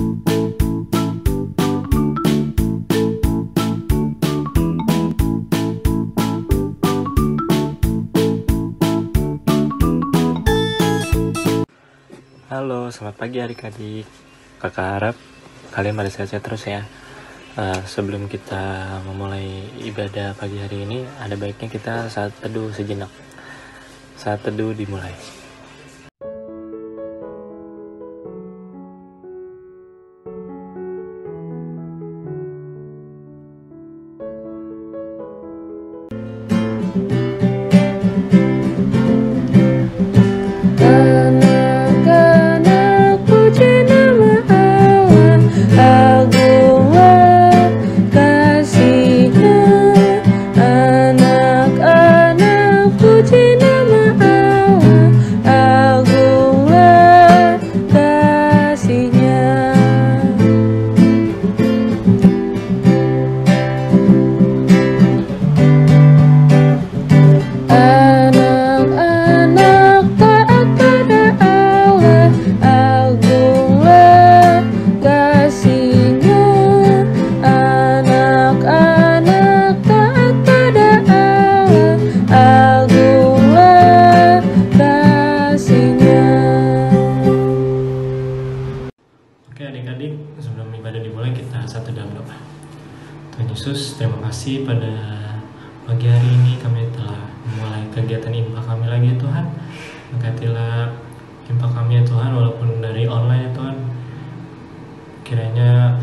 Halo, selamat pagi adik-adik. Kakak harap kalian pada sehat-sehat terus ya. Sebelum kita memulai ibadah pagi hari ini, ada baiknya kita saat teduh sejenak. Saat teduh dimulai. Adik-adik, sebelum ibadah dimulai kita satu dalam doa. Tuhan Yesus, terima kasih pada pagi hari ini kami telah memulai kegiatan impak kami lagi ya Tuhan. Berkatilah impak kami ya Tuhan, walaupun dari online ya Tuhan. Kiranya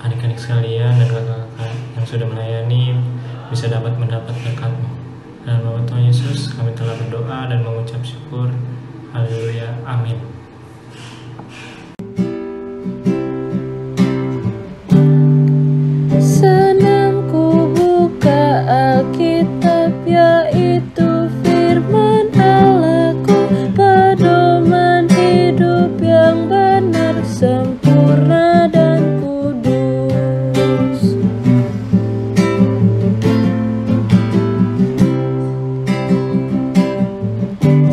adik-adik sekalian dan kakak-kakak yang sudah melayani bisa dapat mendapat berkat-Mu. Dalam nama Tuhan Yesus kami telah berdoa dan mengucap syukur. Haleluya, amin. Senang ku buka Alkitab, yaitu firman Allahku, pedoman hidup yang benar, sempurna dan kudus.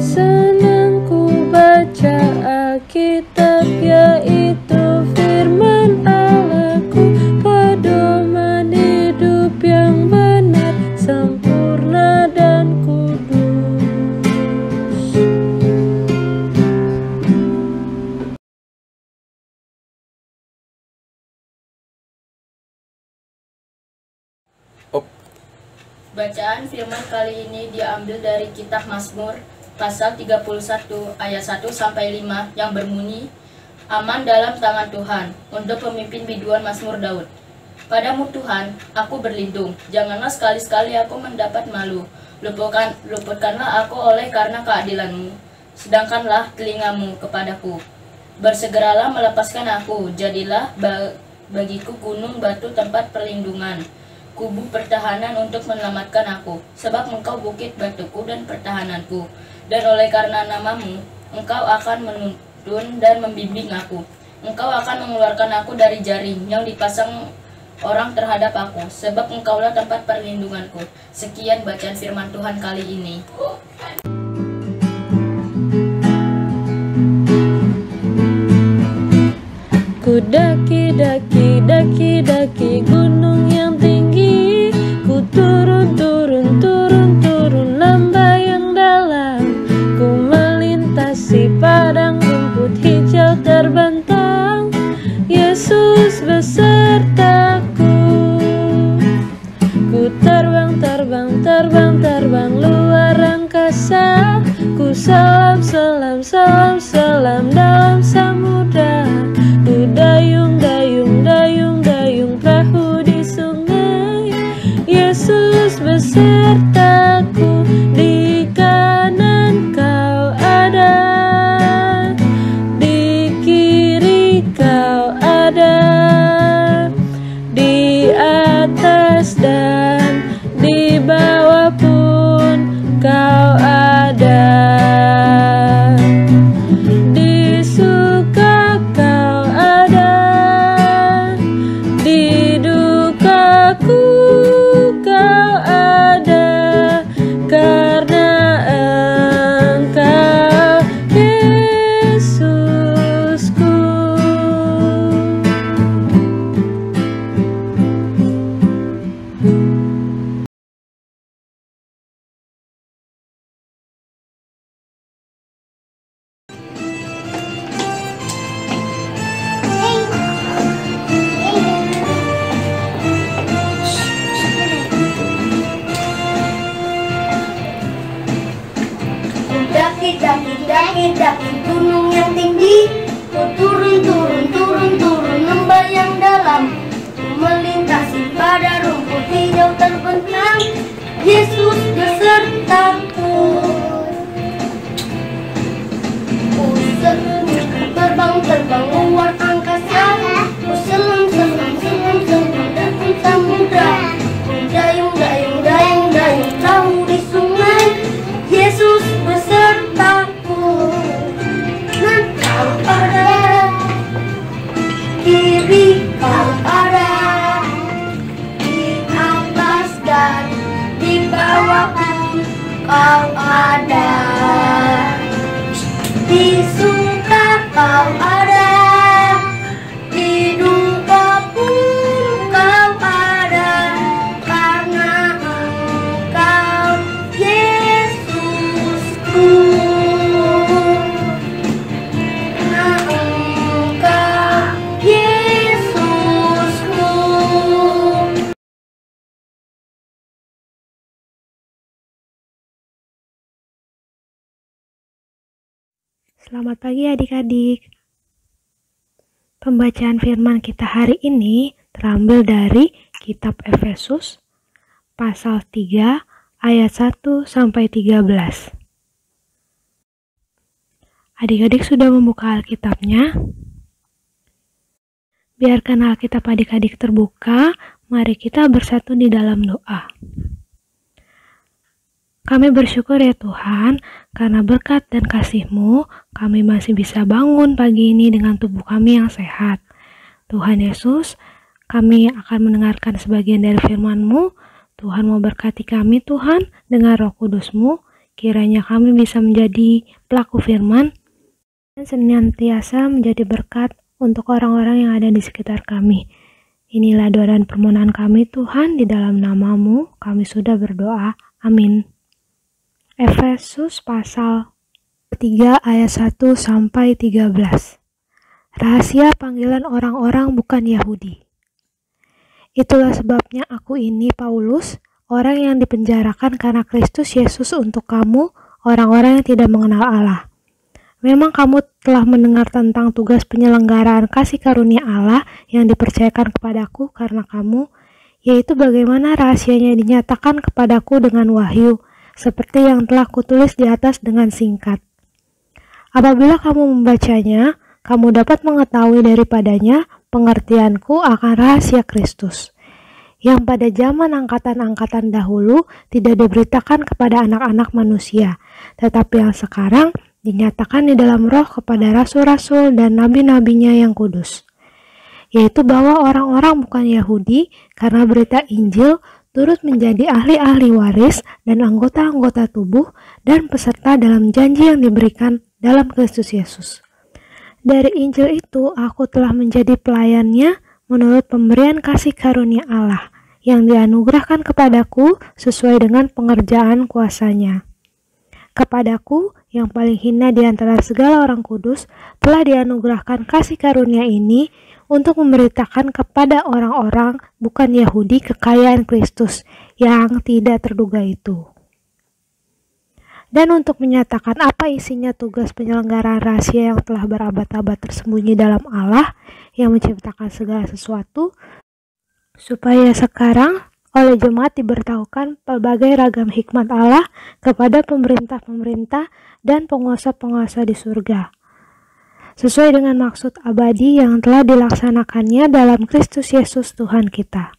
Senang ku baca Alkitab, yaitu firman Allahku, pedoman hidup yang benar, sempurna dan kudus. Bacaan firman kali ini diambil dari kitab Mazmur pasal 31 ayat 1 sampai 5 yang berbunyi, aman dalam tangan Tuhan untuk pemimpin biduan Mazmur Daud. Padamu Tuhan, aku berlindung, janganlah sekali-sekali aku mendapat malu. Luputkanlah aku oleh karena keadilan-Mu, sedangkanlah telingamu kepadaku. Bersegeralah melepaskan aku, jadilah bagiku gunung batu tempat perlindungan, kubu pertahanan untuk menyelamatkan aku. Sebab Engkau bukit batuku dan pertahananku, dan oleh karena nama-Mu, Engkau akan menuntun dan membimbing aku. Engkau akan mengeluarkan aku dari jaring yang dipasang orang terhadap aku, sebab Engkaulah tempat perlindunganku. Sekian bacaan firman Tuhan kali ini. Ku daki gunung yang tinggi, ku turun lembah yang dalam, ku melintasi padang rumput hijau terbentang. Yesus besertaku, ku terbang luar angkasa, ku selam dalam samudra, ku dayung perahu di sungai. Yesus besertaku, di kanan Kau ada, di kiri Kau ada. Naik daki gunung yang tinggi, ku turun, turun, turun, turun lembah yang dalam, ku melintasi padang rumput hijau terbentang. Yesus besertaku. Ku terbang, terbang luar angkasa, ku selam, selam, selam, selam dalam samudra. Ku dayung, dayung, dayung, dayung perahu di sungai. Yesus besertaku. Dan kau ada, kiri kau ada, di atas dan di bawah pun kau ada, di suka kau ada, di duka pun kau ada, karena Engkau Yesusku, karena Engkau Yesusku. Selamat pagi adik-adik. Pembacaan firman kita hari ini terambil dari kitab Efesus pasal 3 ayat 1 sampai 13. Adik-adik sudah membuka Alkitabnya? Biarkan Alkitab adik-adik terbuka, mari kita bersatu di dalam doa. Kami bersyukur ya Tuhan, karena berkat dan kasih-Mu, kami masih bisa bangun pagi ini dengan tubuh kami yang sehat. Tuhan Yesus, kami akan mendengarkan sebagian dari firman-Mu. Tuhan mau berkati kami Tuhan dengan Roh Kudus-Mu, kiranya kami bisa menjadi pelaku firman dan senantiasa menjadi berkat untuk orang-orang yang ada di sekitar kami. Inilah doa dan permohonan kami Tuhan, di dalam nama-Mu kami sudah berdoa. Amin. Efesus pasal 3 ayat 1 sampai 13. Rahasia panggilan orang-orang bukan Yahudi. Itulah sebabnya aku ini Paulus, orang yang dipenjarakan karena Kristus Yesus untuk kamu, orang-orang yang tidak mengenal Allah. Memang kamu telah mendengar tentang tugas penyelenggaraan kasih karunia Allah yang dipercayakan kepadaku karena kamu, yaitu bagaimana rahasianya dinyatakan kepadaku dengan wahyu, seperti yang telah kutulis di atas dengan singkat. Apabila kamu membacanya, kamu dapat mengetahui daripadanya pengertianku akan rahasia Kristus, yang pada zaman angkatan-angkatan dahulu tidak diberitakan kepada anak-anak manusia, tetapi yang sekarang dinyatakan di dalam Roh kepada rasul-rasul dan nabi-nabinya yang kudus, yaitu bahwa orang-orang bukan Yahudi karena berita Injil turut menjadi ahli-ahli waris dan anggota-anggota tubuh dan peserta dalam janji yang diberikan dalam Kristus Yesus. Dari Injil itu aku telah menjadi pelayannya menurut pemberian kasih karunia Allah yang dianugerahkan kepadaku sesuai dengan pengerjaan kuasanya. Kepadaku yang paling hina di antara segala orang kudus telah dianugerahkan kasih karunia ini untuk memberitakan kepada orang-orang bukan Yahudi kekayaan Kristus yang tidak terduga itu. Dan untuk menyatakan apa isinya tugas penyelenggaraan rahasia yang telah berabad-abad tersembunyi dalam Allah yang menciptakan segala sesuatu, supaya sekarang oleh jemaat diberitahukan pelbagai ragam hikmat Allah kepada pemerintah-pemerintah dan penguasa-penguasa di surga, sesuai dengan maksud abadi yang telah dilaksanakannya dalam Kristus Yesus Tuhan kita.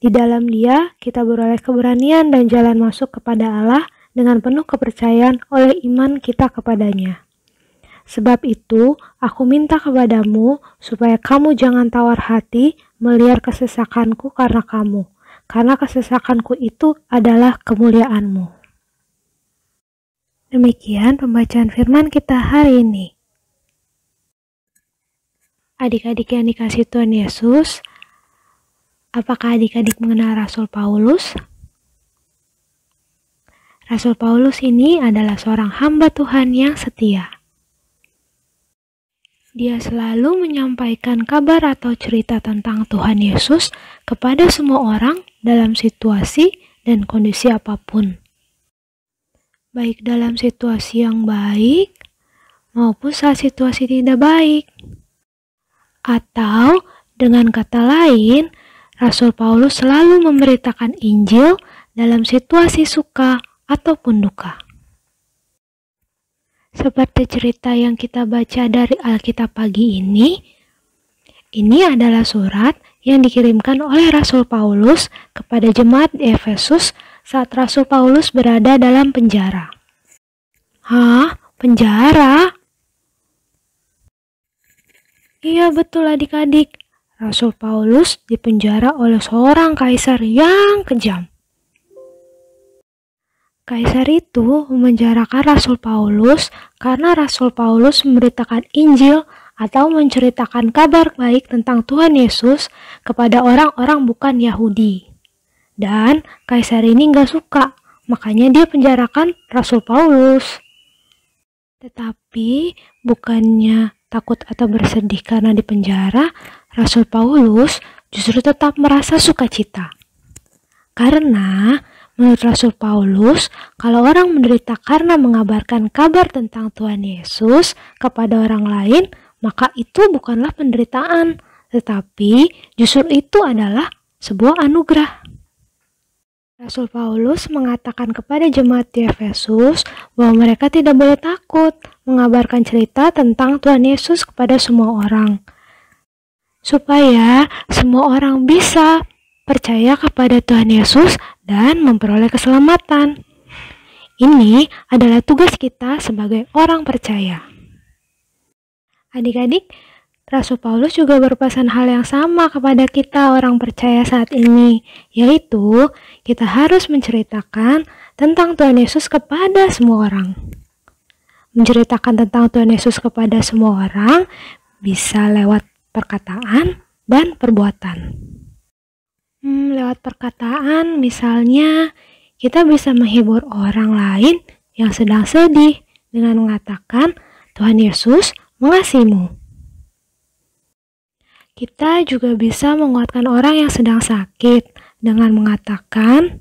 Di dalam Dia, kita beroleh keberanian dan jalan masuk kepada Allah dengan penuh kepercayaan oleh iman kita kepadanya. Sebab itu, aku minta kepadamu supaya kamu jangan tawar hati melihat kesesakanku karena kesesakanku itu adalah kemuliaanmu. Demikian pembacaan firman kita hari ini. Adik-adik yang dikasihi Tuhan Yesus, apakah adik-adik mengenal Rasul Paulus? Rasul Paulus ini adalah seorang hamba Tuhan yang setia. Dia selalu menyampaikan kabar atau cerita tentang Tuhan Yesus kepada semua orang dalam situasi dan kondisi apapun. Baik dalam situasi yang baik maupun saat situasi tidak baik. Atau dengan kata lain, Rasul Paulus selalu memberitakan Injil dalam situasi suka ataupun duka. Seperti cerita yang kita baca dari Alkitab pagi ini adalah surat yang dikirimkan oleh Rasul Paulus kepada jemaat di Efesus saat Rasul Paulus berada dalam penjara. Hah? Penjara? Iya betul adik-adik, Rasul Paulus dipenjara oleh seorang kaisar yang kejam. Kaisar itu memenjarakan Rasul Paulus karena Rasul Paulus memberitakan Injil atau menceritakan kabar baik tentang Tuhan Yesus kepada orang-orang bukan Yahudi. Dan kaisar ini gak suka, makanya dia penjarakan Rasul Paulus. Tetapi bukannya takut atau bersedih karena dipenjara, Rasul Paulus justru tetap merasa sukacita. Karena menurut Rasul Paulus, kalau orang menderita karena mengabarkan kabar tentang Tuhan Yesus kepada orang lain, maka itu bukanlah penderitaan, tetapi justru itu adalah sebuah anugerah. Rasul Paulus mengatakan kepada jemaat di Efesus bahwa mereka tidak boleh takut mengabarkan cerita tentang Tuhan Yesus kepada semua orang, supaya semua orang bisa percaya kepada Tuhan Yesus dan memperoleh keselamatan. Ini adalah tugas kita sebagai orang percaya. Adik-adik, Rasul Paulus juga berpesan hal yang sama kepada kita orang percaya saat ini, yaitu kita harus menceritakan tentang Tuhan Yesus kepada semua orang. Menceritakan tentang Tuhan Yesus kepada semua orang bisa lewat perkataan dan perbuatan. Lewat perkataan, misalnya kita bisa menghibur orang lain yang sedang sedih dengan mengatakan Tuhan Yesus mengasihimu. Kita juga bisa menguatkan orang yang sedang sakit dengan mengatakan,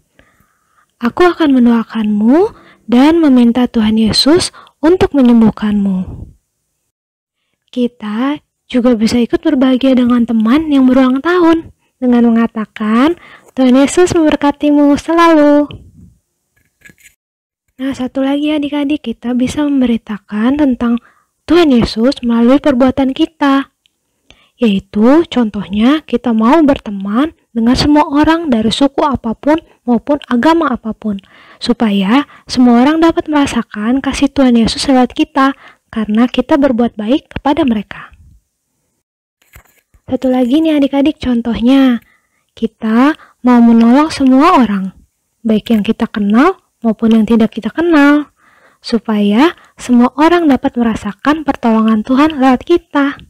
aku akan mendoakanmu dan meminta Tuhan Yesus untuk menyembuhkanmu. Kita juga bisa ikut berbahagia dengan teman yang berulang tahun dengan mengatakan, Tuhan Yesus memberkatimu selalu. Nah, satu lagi adik-adik, kita bisa memberitakan tentang Tuhan Yesus melalui perbuatan kita. Yaitu contohnya kita mau berteman dengan semua orang dari suku apapun maupun agama apapun, supaya semua orang dapat merasakan kasih Tuhan Yesus lewat kita karena kita berbuat baik kepada mereka. Satu lagi nih adik-adik, contohnya kita mau menolong semua orang, baik yang kita kenal maupun yang tidak kita kenal, supaya semua orang dapat merasakan pertolongan Tuhan lewat kita.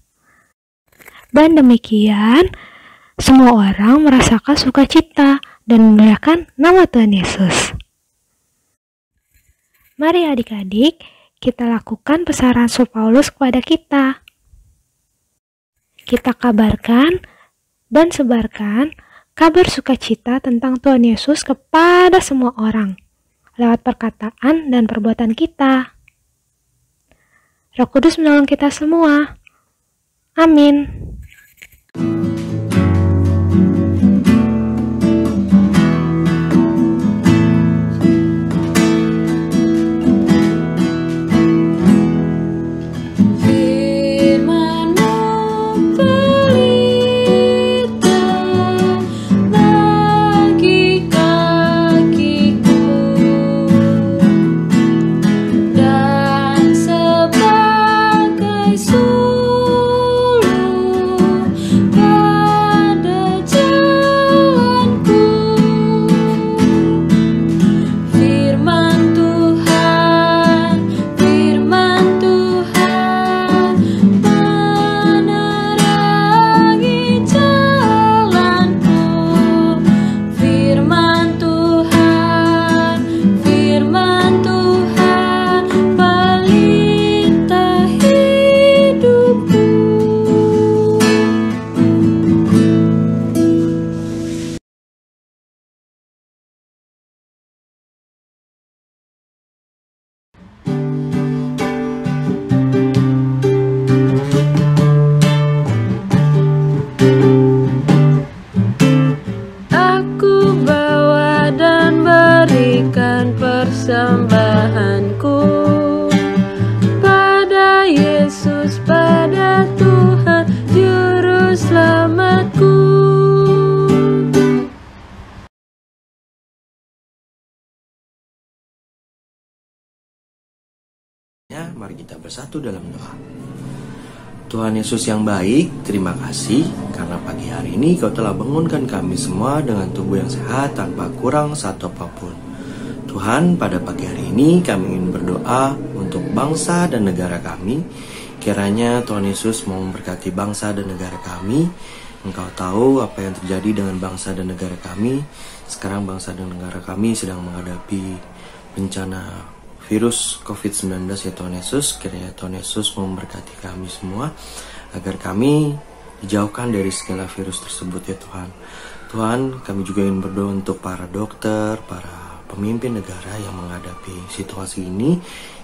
Dan demikian, semua orang merasakan sukacita dan memuliakan nama Tuhan Yesus. Mari adik-adik, kita lakukan pesan Rasul Paulus kepada kita. Kita kabarkan dan sebarkan kabar sukacita tentang Tuhan Yesus kepada semua orang, lewat perkataan dan perbuatan kita. Roh Kudus menolong kita semua. Amin. Dan sebagai sulur selamatku. Mari kita bersatu dalam doa. Tuhan Yesus yang baik, terima kasih karena pagi hari ini Kau telah bangunkan kami semua dengan tubuh yang sehat tanpa kurang satu apapun. Tuhan, pada pagi hari ini kami ingin berdoa untuk bangsa dan negara kami. Kiranya Tuhan Yesus mau memberkati bangsa dan negara kami. Engkau tahu apa yang terjadi dengan bangsa dan negara kami. Sekarang bangsa dan negara kami sedang menghadapi bencana virus COVID-19 ya Tuhan Yesus. Kiranya Tuhan Yesus memberkati kami semua agar kami dijauhkan dari segala virus tersebut ya Tuhan. Tuhan, kami juga ingin berdoa untuk para dokter, para pemimpin negara yang menghadapi situasi ini.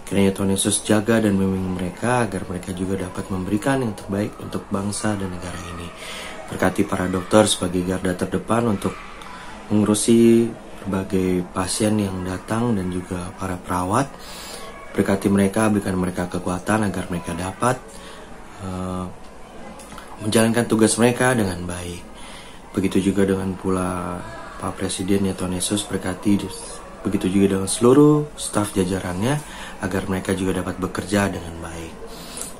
Kiranya Tuhan Yesus jaga dan membimbing mereka agar mereka juga dapat memberikan yang terbaik untuk bangsa dan negara ini. Berkati para dokter sebagai garda terdepan untuk mengurusi berbagai pasien yang datang dan juga para perawat. Berkati mereka, berikan mereka kekuatan agar mereka dapat menjalankan tugas mereka dengan baik. Begitu juga dengan pula Pak Presiden ya Tuhan Yesus, berkati begitu juga dengan seluruh staf jajarannya agar mereka juga dapat bekerja dengan baik.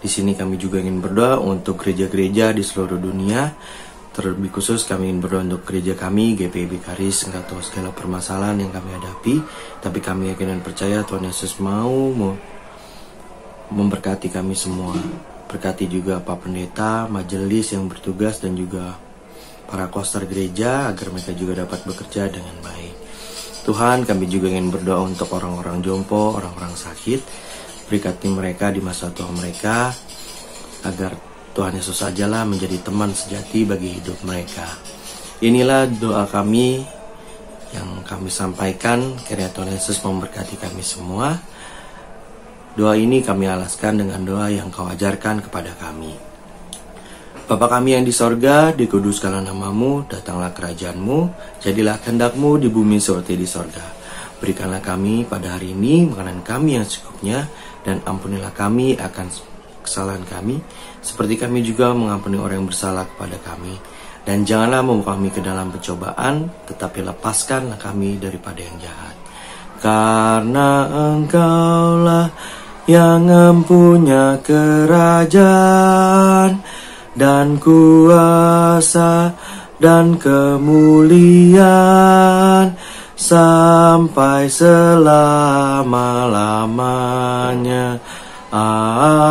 Di sini kami juga ingin berdoa untuk gereja-gereja di seluruh dunia. Terlebih khusus kami ingin berdoa untuk gereja kami, GPIB Karis. Enggak tahu segala permasalahan yang kami hadapi, tapi kami yakin dan percaya Tuhan Yesus mau memberkati kami semua. Berkati juga Pak Pendeta, majelis yang bertugas dan juga para koster gereja agar mereka juga dapat bekerja dengan baik. Tuhan, kami juga ingin berdoa untuk orang-orang jompo, orang-orang sakit. Berkati mereka di masa tua mereka agar Tuhan Yesus sajalah menjadi teman sejati bagi hidup mereka. Inilah doa kami yang kami sampaikan. Kiranya Tuhan Yesus memberkati kami semua. Doa ini kami alaskan dengan doa yang Kau ajarkan kepada kami. Bapa kami yang di sorga, dikuduskanlah namamu, datanglah kerajaan-Mu, jadilah kehendak-Mu di bumi seperti di sorga. Berikanlah kami pada hari ini makanan kami yang secukupnya, dan ampunilah kami akan kesalahan kami, seperti kami juga mengampuni orang yang bersalah kepada kami. Dan janganlah membawa kami ke dalam pencobaan, tetapi lepaskanlah kami daripada yang jahat. Karena Engkaulah yang mempunyai kerajaan dan kuasa dan kemuliaan sampai selama-lamanya. Amin.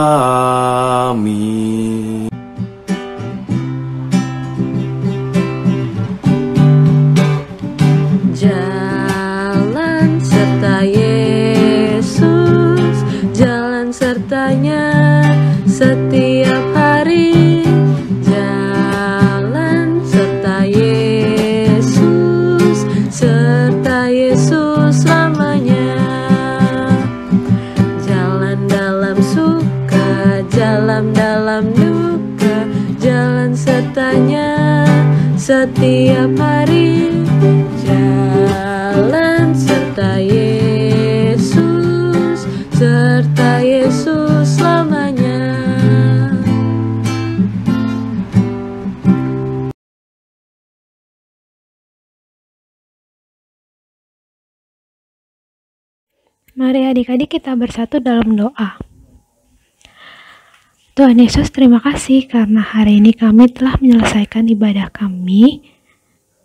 Jalan serta Yesus, jalan sertanya setiap hari. Jalan serta Yesus, serta Yesus selamanya. Jalan dalam suka, jalan dalam duka, jalan sertanya setiap hari. Jalan serta Yesus, serta Yesus selamanya. Mari adik-adik kita bersatu dalam doa. Tuhan Yesus, terima kasih karena hari ini kami telah menyelesaikan ibadah kami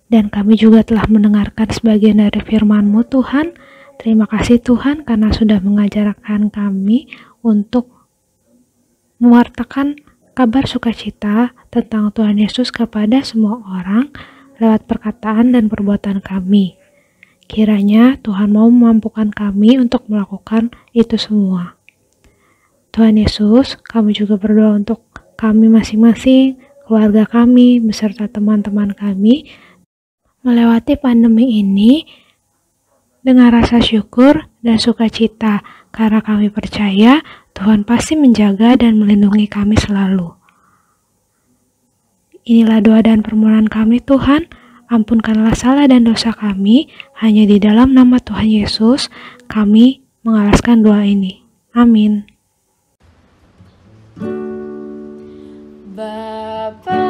dan kami juga telah mendengarkan sebagian dari firman-Mu Tuhan. Terima kasih Tuhan karena sudah mengajarkan kami untuk mewartakan kabar sukacita tentang Tuhan Yesus kepada semua orang lewat perkataan dan perbuatan kami. Kiranya Tuhan mau memampukan kami untuk melakukan itu semua. Tuhan Yesus, kami juga berdoa untuk kami masing-masing, keluarga kami, beserta teman-teman kami, melewati pandemi ini dengan rasa syukur dan sukacita, karena kami percaya Tuhan pasti menjaga dan melindungi kami selalu. Inilah doa dan permohonan kami Tuhan, ampunkanlah salah dan dosa kami, hanya di dalam nama Tuhan Yesus kami mengalaskan doa ini. Amin. Bapa